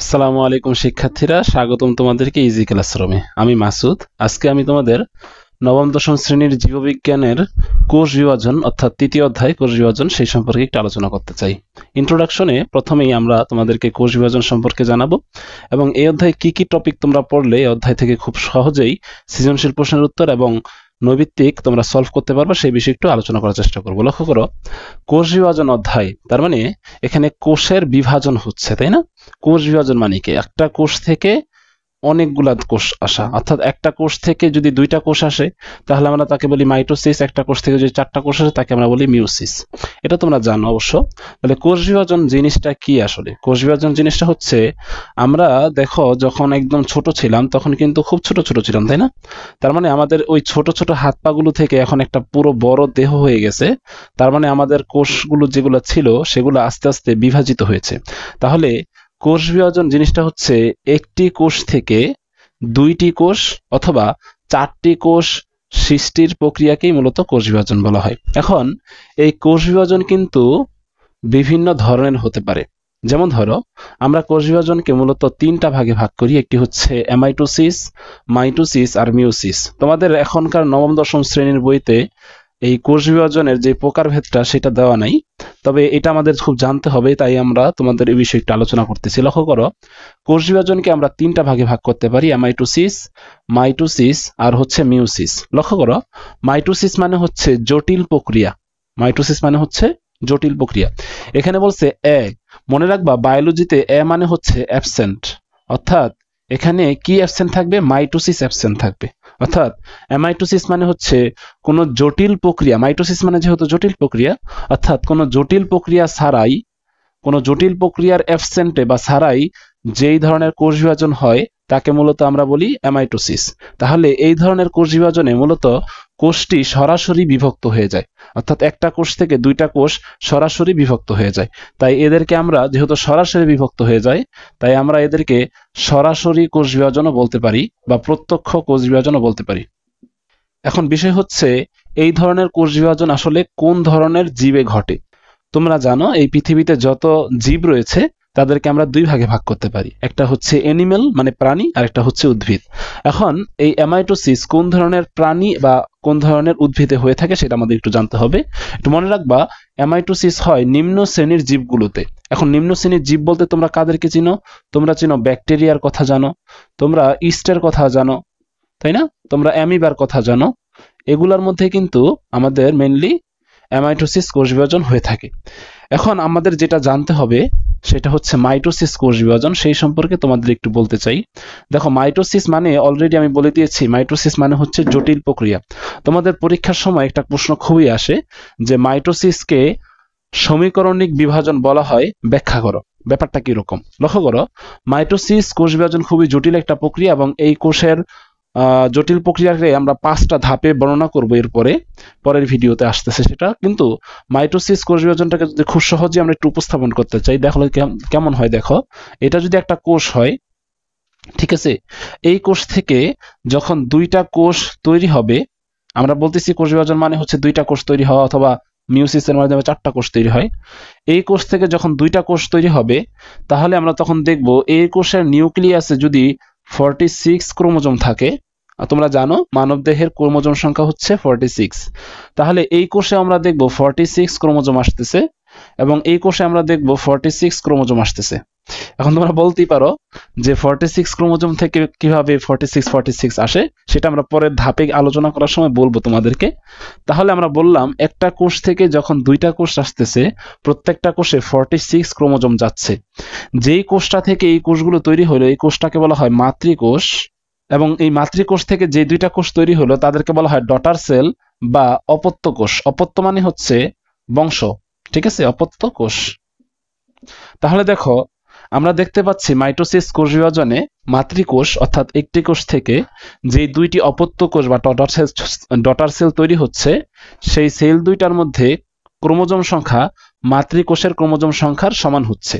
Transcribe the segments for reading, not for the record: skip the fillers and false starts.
আসসালামু আলাইকুম শিক্ষার্থীরা, স্বাগতম তোমাদেরকে ইজি ক্লাসরুমে। আমি মাসুদ। আজকে আমি তোমাদের নবম দশম শ্রেণীর জীববিজ্ঞানের কোষ বিভাজন অর্থাৎ তৃতীয় অধ্যায় কোষ বিভাজন সেই সম্পর্কে একটু আলোচনা করতে চাই। ইন্ট্রোডাকশনে প্রথমেই আমরা তোমাদেরকে কোষ বিভাজন সম্পর্কে জানাবো এবং এই অধ্যায়ে কি কি টপিক তোমরা পড়লে এই অধ্যায় থেকে খুব সহজেই সৃজনশীল প্রশ্নের উত্তর এবং নৈবিত্তিক তোমরা সলভ করতে পারবে সেই বিষয়ে একটু আলোচনা করার চেষ্টা করবো। লক্ষ্য করো, কোষ বিভাজন অধ্যায়, তার মানে এখানে কোষের বিভাজন হচ্ছে, তাই না? কোষ বিভাজন মানে কি? একটা কোষ থেকে অনেকগুলা কোষ আসা, অর্থাৎ একটা কোষ থেকে যদি দুইটা কোষ আসে তাহলে আমরা তাকে বলি মাইটোসিস, একটা কোষ থেকে যদি চারটা কোষ আসে তাকে আমরা বলি মিওসিস। এটা তোমরা জানো অবশ্য। তাহলে কোষ বিভাজন জিনিসটা কি? আসলে কোষ বিভাজন জিনিসটা হচ্ছে, আমরা দেখো যখন একদম ছোট ছিলাম তখন কিন্তু খুব ছোট ছোট ছিলাম, তাই না? তার মানে আমাদের ওই ছোট ছোট হাত পা গুলো থেকে এখন একটা পুরো বড় দেহ হয়ে গেছে। তার মানে আমাদের কোষগুলো যেগুলো ছিল সেগুলো আস্তে আস্তে বিভাজিত হয়েছে। তাহলে কোষ বিভাজন জিনিসটা হচ্ছে একটি কোষ থেকে দুইটি কোষ অথবা চারটি কোষ সৃষ্টির প্রক্রিয়াকেই মূলত কোষ বিভাজন বলা হয়। এখন এই কোষ বিভাজন কিন্তু বিভিন্ন ধরনের হতে পারে। যেমন ধরো, আমরা কোষ বিভাজনকে মূলত তিনটা ভাগে ভাগ করি। একটি হচ্ছে অ্যামাইটোসিস, মাইটোসিস আর মিওসিস। তোমাদের এখনকার নবম দশম শ্রেণীর বইতে এই কোষ বিভাজনের যে প্রকারভেদটা সেটা দেওয়া নাই, তবে এটা আমাদের খুব জানতে হবে, তাই আমরা তোমাদের এই বিষয়ে একটু আলোচনা করতেছি। লক্ষ্য করো, কোষ বিভাজনকে আমরা তিনটা ভাগে ভাগ করতে পারি, অ্যামাইটোসিস, মাইটোসিস আর হচ্ছে মিওসিস। লক্ষ্য করো, মাইটোসিস মানে হচ্ছে জটিল প্রক্রিয়া। মাইটোসিস মানে হচ্ছে জটিল প্রক্রিয়া। এখানে বলছে এ, মনে রাখবা বায়োলজিতে এ মানে হচ্ছে অ্যাবসেন্ট, অর্থাৎ এখানে কি অ্যাবসেন্ট থাকবে? মাইটোসিস অ্যাবসেন্ট থাকবে। অর্থাৎ অ্যামাইটোসিস মানে হচ্ছে কোনো জটিল প্রক্রিয়া, মাইটোসিস মানে যেহেতু জটিল প্রক্রিয়া, অর্থাৎ কোনো জটিল প্রক্রিয়া ছাড়াই, কোনো জটিল প্রক্রিয়ার অ্যাবসেন্টে বা ছাড়াই যেই ধরনের কোষ বিভাজন হয় তাকে মূলত আমরা বলি অ্যামাইটোসিস। তাহলে এই ধরনের কোষ বিভাজনে মূলত কোষটি সরাসরি বিভক্ত হয়ে যায়, অর্থাৎ একটা কোষ থেকে দুইটা কোষ সরাসরি বিভক্ত হয়ে যায়। তাই এদেরকে আমরা, যেহেতু সরাসরি বিভক্ত হয়ে যায়, তাই আমরা এদেরকে সরাসরি কোষ বিভাজনও বলতে পারি বা প্রত্যক্ষ কোষ বিভাজনও বলতে পারি। এখন বিষয় হচ্ছে, এই ধরনের কোষ বিভাজন আসলে কোন ধরনের জীবে ঘটে? তোমরা জানো এই পৃথিবীতে যত জীব রয়েছে তাদেরকে আমরা দুই ভাগে ভাগ করতে পারি, একটা হচ্ছে অ্যানিমেল মানে প্রাণী, আর একটা হচ্ছে উদ্ভিদ। এখন এই অ্যামাইটোসিস কোন ধরনের প্রাণী বা কোন ধরনের উদ্ভিদে হয়ে থাকে সেটা আমাদের একটু জানতে হবে। একটু মনে রাখবা, অ্যামাইটোসিস হয় নিম্ন শ্রেণীর জীবগুলোতে। এখন নিম্ন শ্রেণীর জীব বলতে তোমরা কাদেরকে চিনো? তোমরা চিনো ব্যাকটেরিয়ার কথা জানো, তোমরা ইস্টের কথা জানো, তাই না? তোমরা অ্যামিবার কথা জানো। এগুলোর মধ্যে কিন্তু আমাদের মেইনলি অ্যামাইটোসিস কোষ বিভাজন হয়ে থাকে। এখন আমাদের যেটা জানতে হবে সেটা হচ্ছে মাইটোসিস কোষ বিভাজন, সেই সম্পর্কে তোমাদের একটু বলতে চাই। দেখো, মাইটোসিস মানে অলরেডি আমি বলে দিয়েছি, মাইটোসিস মানে হচ্ছে জটিল প্রক্রিয়া। তোমাদের পরীক্ষার সময় একটা প্রশ্ন খুবই আসে যে মাইটোসিসকে সমীকরণিক বিভাজন বলা হয়, ব্যাখ্যা করো। ব্যাপারটা কি রকম? লক্ষ্য করো, মাইটোসিস কোষ বিভাজন খুবই জটিল একটা প্রক্রিয়া এবং এই কোষের জটিল প্রক্রিয়াকে আমরা 5টা ধাপে বর্ণনা করব এরপরে, পরের ভিডিওতে আসতেছে সেটা। কিন্তু মাইটোসিস কোষ বিভাজনটাকে যদি খুব সহজে আমরা একটু উপস্থাপন করতে চাই, দেখো কেমন হয়। দেখো, এটা যদি একটা কোষ হয়, ঠিক আছে, এই কোষ থেকে যখন দুইটা কোষ তৈরি হবে, আমরা বলতেছি কোষ বিভাজন মানে হচ্ছে দুইটা কোষ তৈরি হওয়া, অথবা মিওসিসের মাধ্যমে চারটা কোষ তৈরি হয়। এই কোষ থেকে যখন দুইটা কোষ তৈরি হবে তাহলে আমরা তখন দেখব এই কোষের নিউক্লিয়াসে যদি 46 ক্রোমোজোম থাকে। তোমরা জানো মানব দেহের ক্রোমোজোম সংখ্যা হচ্ছে 46। তাহলে এই কোষে আমরা দেখব 46 ক্রোমোজোম আসতেছে এবং এই কোষে আমরা দেখব 46 ক্রোমোজোম আসতেছে। এখন তোমরা বলতেই পারো যে 46 ক্রোমোজোম থেকে কিভাবে 46 আসে, সেটা আমরা পরের ধাপে আলোচনা করার সময় বলবো তোমাদেরকে। তাহলে আমরা বললাম একটা কোষ থেকে যখন দুইটা কোষ আসতেছে, প্রত্যেকটা কোষে 46 ক্রোমোজোম যাচ্ছে। যেই কোষটা থেকে এই কোষগুলো তৈরি হলো এই কোষটাকে বলা হয় মাতৃকোষ, এবং এই মাতৃকোষ থেকে যে দুইটা কোষ তৈরি হলো তাদেরকে বলা হয় ডটার সেল বা অপত্য কোষ। অপত্য মানে হচ্ছে বংশ, ঠিক আছে, অপত্য কোষ। তাহলে দেখো, আমরা দেখতে পাচ্ছি মাইটোসিস কোষ বিভাজনে মাতৃকোষ অর্থাৎ একটি কোষ থেকে যে দুইটি অপত্য কোষ বা ডটার সেল তৈরি হচ্ছে, সেই সেল দুইটার মধ্যে ক্রোমোজোম সংখ্যা মাতৃকোষের ক্রোমোজোম সংখ্যার সমান হচ্ছে।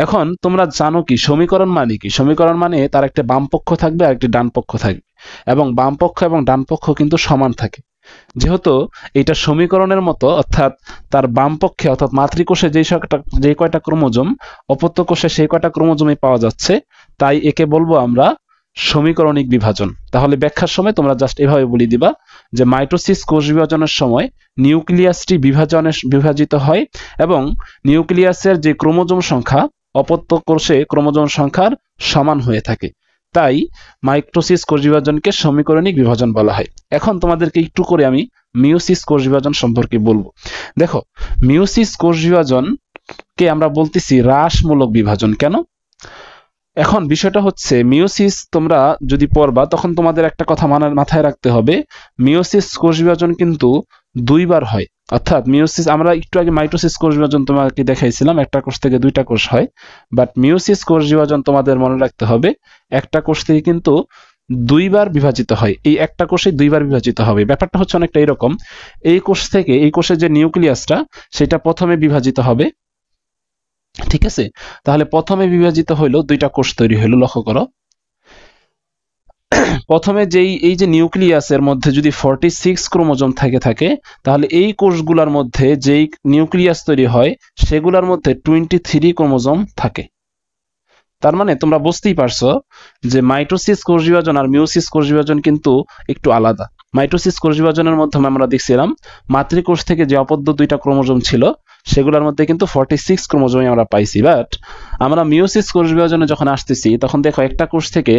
এখন তোমরা জানো কি সমীকরণ মানে কি? সমীকরণ মানে তার একটা বাম পক্ষ থাকবে আর একটি ডান পক্ষ থাকবে, এবং বাম পক্ষ এবং ডান পক্ষ কিন্তু সমান থাকে। যেহেতু এটা সমীকরণের মতো, অর্থাৎ তার বাম পক্ষে অর্থাৎ মাতৃকোষে যে কয়টা ক্রোমোজোম, অপত্য কোষে সেই কয়টা ক্রোমোজোমই পাওয়া যাচ্ছে, তাই একে বলবো আমরা সমীকরণিক বিভাজন। তাহলে ব্যাখ্যার সময় তোমরা জাস্ট এভাবে বলে দিবা যে মাইটোসিস কোষ বিভাজনের সময় নিউক্লিয়াসটি বিভাজিত হয় এবং নিউক্লিয়াসের যে ক্রোমোজোম সংখ্যা অপত্য কোষে ক্রোমোজোম সংখ্যার সমান হয়ে থাকে, তাই মাইটোসিস কোষ বিভাজনকে সমীকরণিক বিভাজন বলা হয়। এখন তোমাদেরকে একটু করে আমি মিওসিস কোষ বিভাজন সম্পর্কে বলবো। দেখো, মিওসিস কোষ বিভাজনকে আমরা বলতেছি হ্রাসমূলক বিভাজন। কেন? এখন বিষয়টা হচ্ছে, মিওসিস তোমরা যদি পড়বা তখন তোমাদের একটা কথা মাথায় রাখতে হবে, মিওসিস কোষ বিভাজন কিন্তু দুইবার হয়। অর্থাৎ মিওসিস, আমরা একটু আগে মাইটোসিস কোষ বিভাজন তোমাকে দেখাইছিলাম, একটা কোষ থেকে দুইটা কোষ হয়, বাট মিওসিস কোষ বিভাজন তোমাদের মনে রাখতে হবে একটা কোষ থেকে কিন্তু দুইবার বিভাজিত হয়। এই একটা কোষে দুইবার বিভাজিত হবে। ব্যাপারটা হচ্ছে অনেকটা এরকম, এই কোষ থেকে এই কোষের যে নিউক্লিয়াসটা সেটা প্রথমে বিভাজিত হবে, ঠিক আছে? তাহলে প্রথমে বিভাজিত হইলো, দুইটা কোষ তৈরি হইলো। লক্ষ্য করো, প্রথমে এই যে নিউক্লিয়াসের মধ্যে যদি 46 ক্রোমোজোম থাকে, তাহলে এই কোষগুলোর মধ্যে যেই নিউক্লিয়াস তৈরি হয় সেগুলোর মধ্যে 23 ক্রোমোজোম থাকে। তার মানে তোমরা বুঝতেই পারছো যে মাইটোসিস কোষ বিভাজন আর মিওসিস কোষ বিভাজন কিন্তু একটু আলাদা। মাইটোসিস কোষ বিভাজনের মাধ্যমে আমরা দেখছিলাম মাতৃকোষ থেকে যে অপত্য দুইটা ক্রোমোজোম ছিল সেগুলোর মধ্যে কিন্তু 46 ক্রোমোজোমই আমরা পাইছি। বাট আমরা মিওসিস কোষ বিভাজনে যখন আসতেছি তখন দেখো একটা কোষ থেকে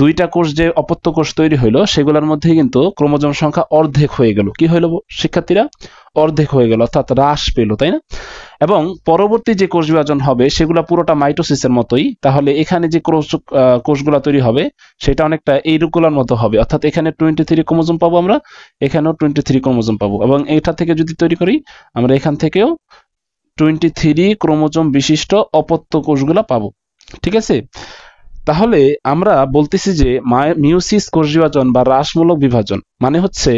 দুইটা কোষ যে অপত্য কোষ তৈরি হইলো সেগুলোর মধ্যে কিন্তু ক্রোমোজোম সংখ্যা অর্ধেক হয়ে গেল। কি হইলো শিক্ষার্থীরা? অর্ধেক হয়ে গেল, অর্থাৎ হ্রাস পেল, তাই না? এবং পরবর্তী যে কোষ বিভাজন হবে সেগুলো পুরোটা মাইটোসিসের মতোই। তাহলে এখানে যে কোষগুলো তৈরি হবে সেটা অনেকটা এইগুলোর মতো হবে, অর্থাৎ এখানে 23 ক্রোমোজোম পাবো আমরা, এখানেও 23 ক্রোমোজোম পাবো, এবং এটা থেকে যদি তৈরি করি আমরা এখান থেকেও 23 ক্রোমোজোম বিশিষ্ট অপত্য কোষগুলো পাবো। ঠিক আছে? তাহলে আমরা বলতেছি যে মিওসিস কোষ বিভাজন বা হ্রাসমূলক বিভাজন মানে হচ্ছে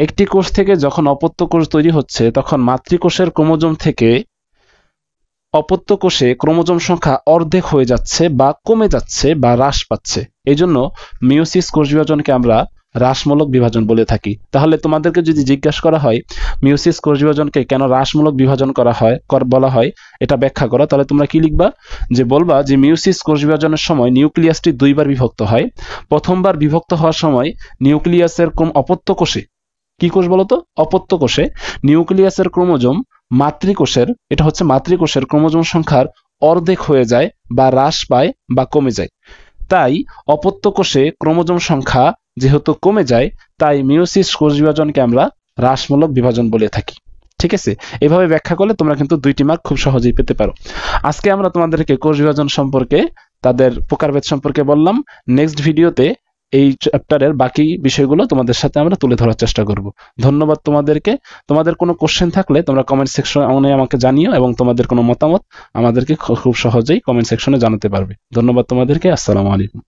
একটি কোষ থেকে যখন অপত্য কোষ তৈরি হচ্ছে তখন মাতৃকোষের ক্রোমোজোম থেকে অপত্য কোষে ক্রোমোজোম সংখ্যা অর্ধেক হয়ে যাচ্ছে বা কমে যাচ্ছে বা হ্রাস পাচ্ছে। এই জন্য মিওসিস কোষ বিভাজনকে আমরা হ্রাসমূলক বিভাজন বলে থাকি। তাহলে তোমাদেরকে যদি জিজ্ঞাসা করা হয় মিওসিস কোষ বিভাজনকে কেন হ্রাসমূলক বিভাজন বলা হয় এটা ব্যাখ্যা করো, তাহলে তোমরা কি লিখবা? যে বলবা যে মিওসিস কোষ বিভাজনের সময় নিউক্লিয়াসটি দুইবার বিভক্ত হয়। প্রথমবার বিভক্ত হওয়ার সময় নিউক্লিয়াসের অপত্য কোষে, কি কোষ বলতো? অপত্য কোষে নিউক্লিয়াসের ক্রোমোজোম মাতৃকোষের, এটা হচ্ছে মাতৃকোষের ক্রোমোজোম সংখ্যার অর্ধেক হয়ে যায় বা হ্রাস পায় বা কমে যায়। তাই অপত্য কোষে ক্রোমোজোম সংখ্যা যেহেতু কমে যায় তাই মিওসিস কোষ বিভাজনকে আমরা হ্রাসমূলক বিভাজন বলে থাকি। ঠিক আছে? এভাবে ব্যাখ্যা করলে তোমরা কিন্তু 2টি মার্ক খুব সহজেই পেতে পারো। আজকে আমরা তোমাদেরকে কোষ বিভাজন সম্পর্কে, তাদের প্রকারভেদ সম্পর্কে বললাম। নেক্সট ভিডিওতে এই চ্যাপ্টারের বাকি বিষয়গুলো তোমাদের সাথে আমরা তুলে ধরার চেষ্টা করব। ধন্যবাদ তোমাদেরকে। তোমাদের কোনো কোশ্চেন থাকলে তোমরা কমেন্ট সেকশনে আমাকে জানিও এবং তোমাদের কোনো মতামত আমাদেরকে খুব সহজেই কমেন্ট সেকশনে জানাতে পারবে। ধন্যবাদ তোমাদেরকে। আসসালামু আলাইকুম।